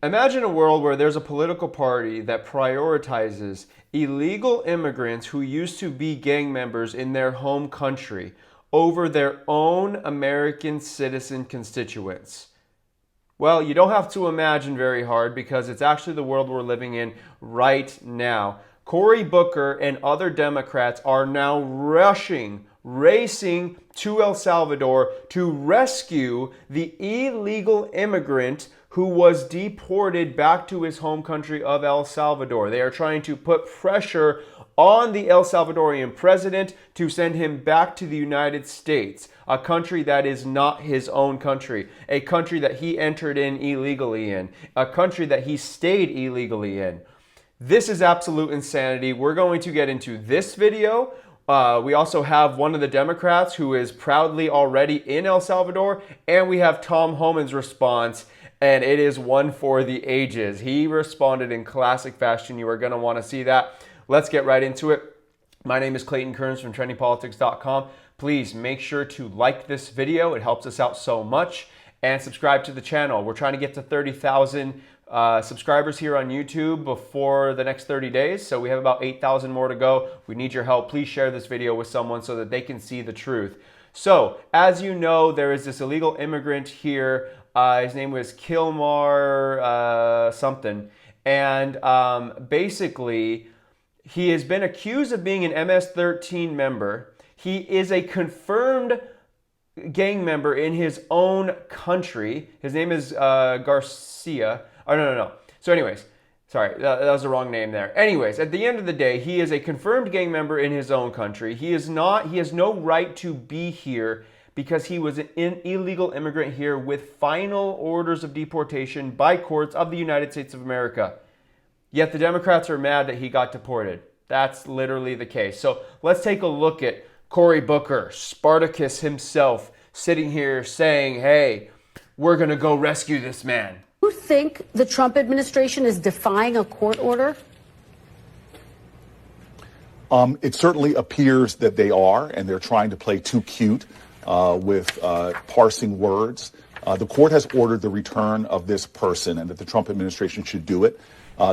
Imagine a world where there's a political party that prioritizes illegal immigrants who used to be gang members in their home country over their own American citizen constituents. Well, you don't have to imagine very hard because it's actually the world we're living in right now. Cory Booker and other Democrats are now racing to El Salvador to rescue the illegal immigrant who was deported back to his home country of El Salvador. They are trying to put pressure on the El Salvadorian president to send him back to the United States, a country that is not his own country, a country that he entered in illegally in, a country that he stayed illegally in. This is absolute insanity. We're going to get into this video. We also have one of the Democrats who is proudly already in El Salvador, and we have Tom Homan's response, and it is one for the ages. He responded in classic fashion. You are going to want to see that. Let's get right into it. My name is Clayton Kearns from TrendingPolitics.com. Please make sure to like this video. It helps us out so much. And subscribe to the channel. We're trying to get to 30,000 subscribers here on YouTube before the next 30 days. So we have about 8,000 more to go. We need your help. Please share this video with someone so that they can see the truth. So, as you know, there is this illegal immigrant here. His name was Kilmar something. And basically, he has been accused of being an MS-13 member. He is a confirmed gang member in his own country. His name is Garcia. Oh, no. So anyways, sorry, that was the wrong name there. Anyways, at the end of the day, he is a confirmed gang member in his own country. He has no right to be here because he was an illegal immigrant here with final orders of deportation by courts of the United States of America. Yet the Democrats are mad that he got deported. That's literally the case. So let's take a look at Cory Booker, Spartacus himself, sitting here saying, hey, we're going to go rescue this man. You think the Trump administration is defying a court order? It certainly appears that they are, and they're trying to play too cute with parsing words. The court has ordered the return of this person and that the Trump administration should do it.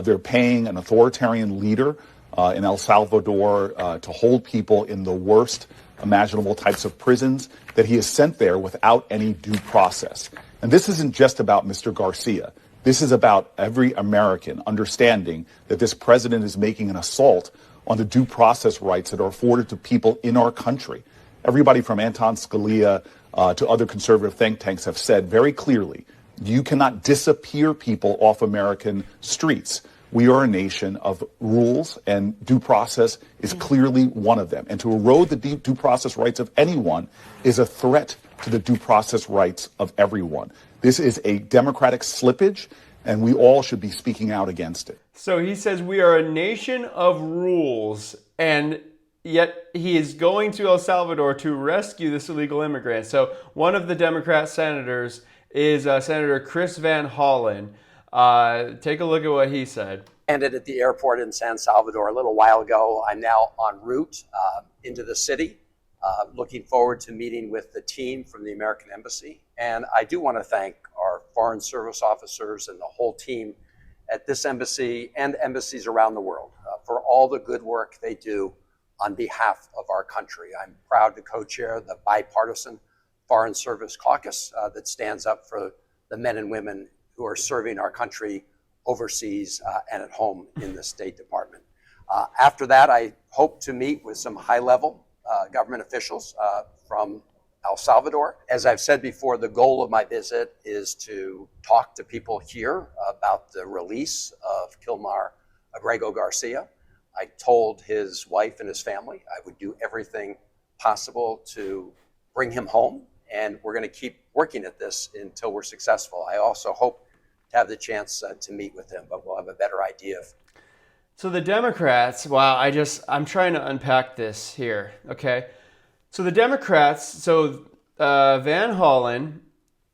They're paying an authoritarian leader in El Salvador to hold people in the worst imaginable types of prisons that he is sent there without any due process. And this isn't just about Mr. Garcia. This is about every American understanding that this president is making an assault on the due process rights that are afforded to people in our country. Everybody from Anton Scalia to other conservative think tanks have said very clearly, you cannot disappear people off American streets. We are a nation of rules, and due process is clearly one of them. And to erode the due process rights of anyone is a threat to the due process rights of everyone. This is a democratic slippage, and we all should be speaking out against it. So he says we are a nation of rules, and yet he is going to El Salvador to rescue this illegal immigrant. So one of the Democrat senators is Senator Chris Van Hollen. Take a look at what he said. Landed at the airport in San Salvador a little while ago. I'm now en route into the city, looking forward to meeting with the team from the American Embassy. And I do want to thank our Foreign Service officers and the whole team at this embassy and embassies around the world for all the good work they do on behalf of our country. I'm proud to co-chair the bipartisan Foreign Service Caucus that stands up for the men and women who are serving our country overseas and at home in the State Department. After that, I hope to meet with some high-level government officials from El Salvador. As I've said before, the goal of my visit is to talk to people here about the release of Kilmar Abrego Garcia. I told his wife and his family I would do everything possible to bring him home, and we're going to keep working at this until we're successful. I also hope to have the chance to meet with him, but we'll have a better idea of. So the Democrats, wow, I'm trying to unpack this here, okay? So the Democrats, Van Hollen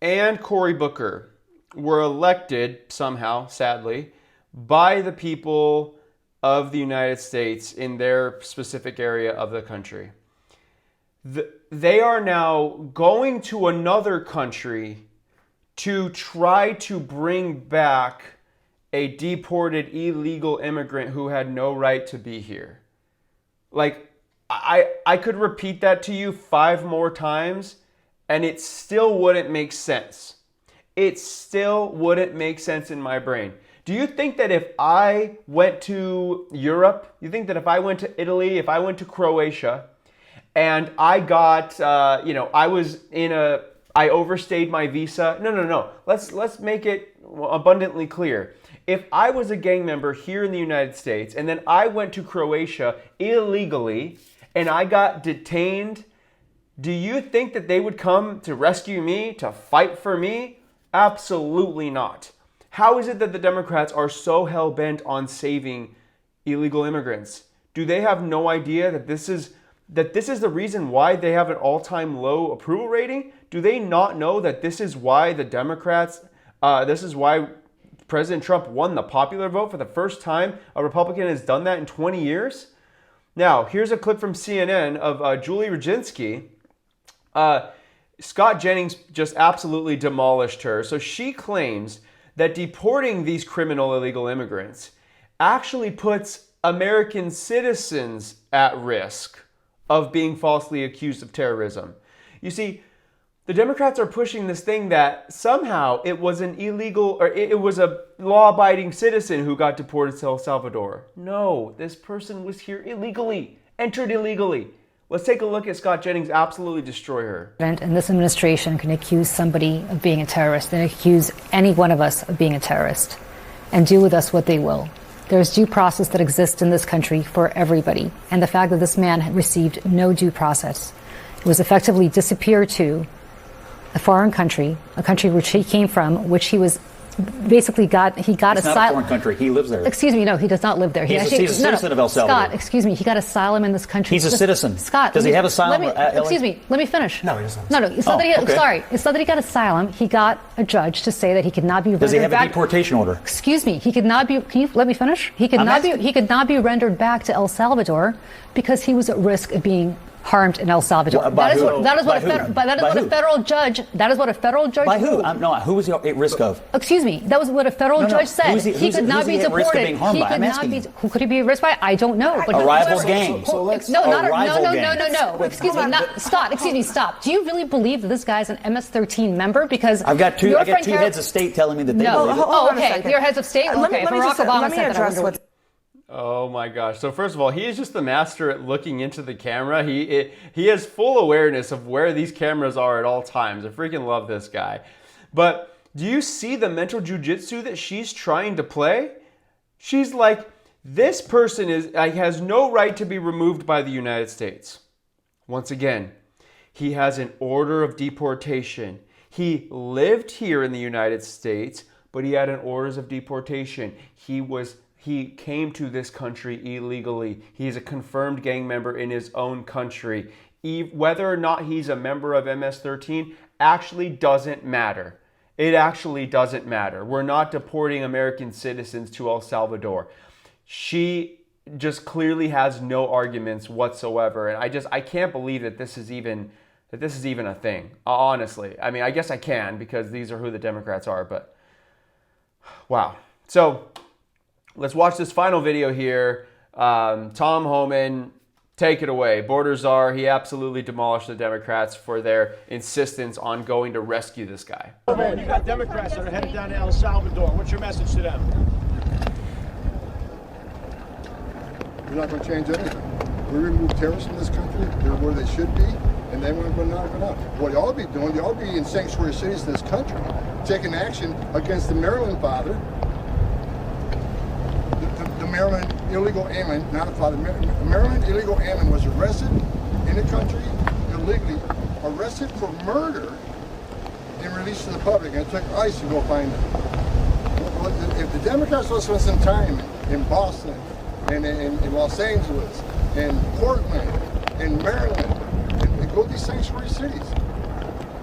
and Cory Booker were elected somehow, sadly, by the people of the United States in their specific area of the country. They are now going to another country to try to bring back a deported illegal immigrant who had no right to be here. Like, I could repeat that to you 5 more times and it still wouldn't make sense. It still wouldn't make sense in my brain. Do you think that if I went to Europe, you think that if I went to Italy, if I went to Croatia, and I got, I overstayed my visa. No. Let's make it abundantly clear. If I was a gang member here in the United States, and then I went to Croatia illegally, and I got detained, do you think that they would come to rescue me, to fight for me? Absolutely not. How is it that the Democrats are so hell-bent on saving illegal immigrants? Do they have no idea that this is the reason why they have an all-time low approval rating? Do they not know that this is why the Democrats, this is why President Trump won the popular vote for the first time a Republican has done that in 20 years? Now, here's a clip from CNN of Julie Rodzinski. Scott Jennings just absolutely demolished her. So she claims that deporting these criminal illegal immigrants actually puts American citizens at risk of being falsely accused of terrorism. You see, the Democrats are pushing this thing that somehow it was an illegal, or it was a law-abiding citizen who got deported to El Salvador. No, this person was here illegally, entered illegally. Let's take a look at Scott Jennings absolutely destroy her. And this administration can accuse somebody of being a terrorist and accuse any one of us of being a terrorist and do with us what they will. There's due process that exists in this country for everybody. And the fact that this man had received no due process, he was effectively disappeared to a foreign country, a country which he came from, which he was basically got It's asylum. not a foreign country. He lives there. Excuse me, no, he does not live there. He's a citizen of El Salvador. Scott, excuse me, he got asylum in this country. He's a citizen. Scott, does he have asylum? Excuse me, let me finish. No, he doesn't. No, it's not that he. Okay. Sorry, it's not that he got asylum. He got a judge to say that he could not be rendered back. Does he have a deportation order? Excuse me, he could not be. Can you let me finish? He could not be rendered back to El Salvador because he was at risk of being harmed in El Salvador. That is what a federal judge. That is what a federal judge. By who? Who was he at risk of? Excuse me. That was what a federal judge said. He could not be deported. Risk of being harmed by? I'm asking you. Who could he be at risk by? I don't know. But a rival gang. No. Excuse me, Scott. Excuse me. Stop. Do you really believe that this guy's an MS-13 member? Because I've got two heads of state telling me that they believe it. Oh, okay. Your heads of state. Okay. Barack Obama said that. Oh my gosh. So first of all, he is just the master at looking into the camera. He has full awareness of where these cameras are at all times. I freaking love this guy. But do you see the mental jujitsu that she's trying to play? She's like, this person has no right to be removed by the United States. Once again, he has an order of deportation. He lived here in the United States, but he had an orders of deportation. He came to this country illegally. He's a confirmed gang member in his own country. Whether or not he's a member of MS-13 actually doesn't matter. It actually doesn't matter. We're not deporting American citizens to El Salvador. She just clearly has no arguments whatsoever. And I can't believe that this is even a thing, honestly. I mean, I guess I can because these are who the Democrats are, but wow. So let's watch this final video here. Tom Homan, take it away. Border czar, he absolutely demolished the Democrats for their insistence on going to rescue this guy. You got Democrats that are headed down to El Salvador. What's your message to them? We're not going to change anything. We remove terrorists from this country. They're where they should be, and they want to knock it out. What you all be doing, you all be in sanctuary cities in this country, taking action against the Maryland father, the Maryland illegal alien, not a father. Maryland illegal alien was arrested in the country illegally, arrested for murder, and released to the public. And it took ICE to go find him. If the Democrats will spend some time in Boston, and in Los Angeles, and Portland, and Maryland, and go to these sanctuary cities.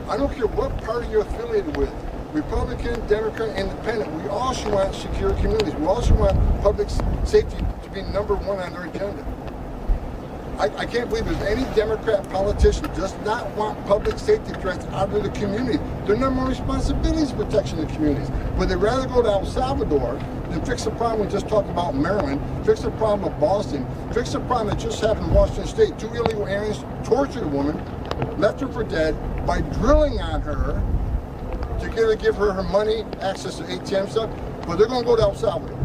I don't care what party you're affiliated with, Republican, Democrat, Independent, we all should want secure communities. We all should want public safety to be number one on their agenda. I can't believe there's any Democrat politician does not want public safety threats out of the community. Their number one responsibility is protection of the communities. But they'd rather go to El Salvador than fix the problem we just talked about in Maryland, fix the problem of Boston, fix the problem that just happened in Washington State. 2 illegal aliens tortured a woman, left her for dead by drilling on her to give her her money, access to ATM stuff, but they're going to go to El Salvador.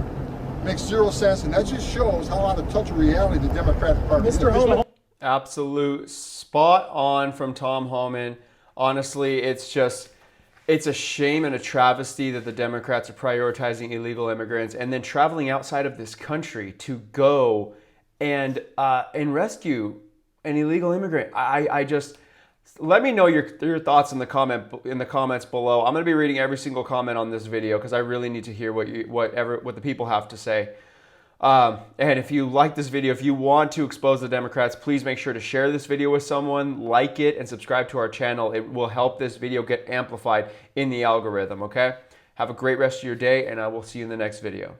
Makes zero sense, and that just shows how out of touch of reality the Democratic Party is. Mr. Homan. Absolute spot on from Tom Homan. Honestly, it's a shame and a travesty that the Democrats are prioritizing illegal immigrants and then traveling outside of this country to go and rescue an illegal immigrant. I just let me know your thoughts in the comments below. I'm going to be reading every single comment on this video because I really need to hear what the people have to say. And if you like this video, if you want to expose the Democrats, please make sure to share this video with someone, like it, and subscribe to our channel. It will help this video get amplified in the algorithm, okay? Have a great rest of your day, and I will see you in the next video.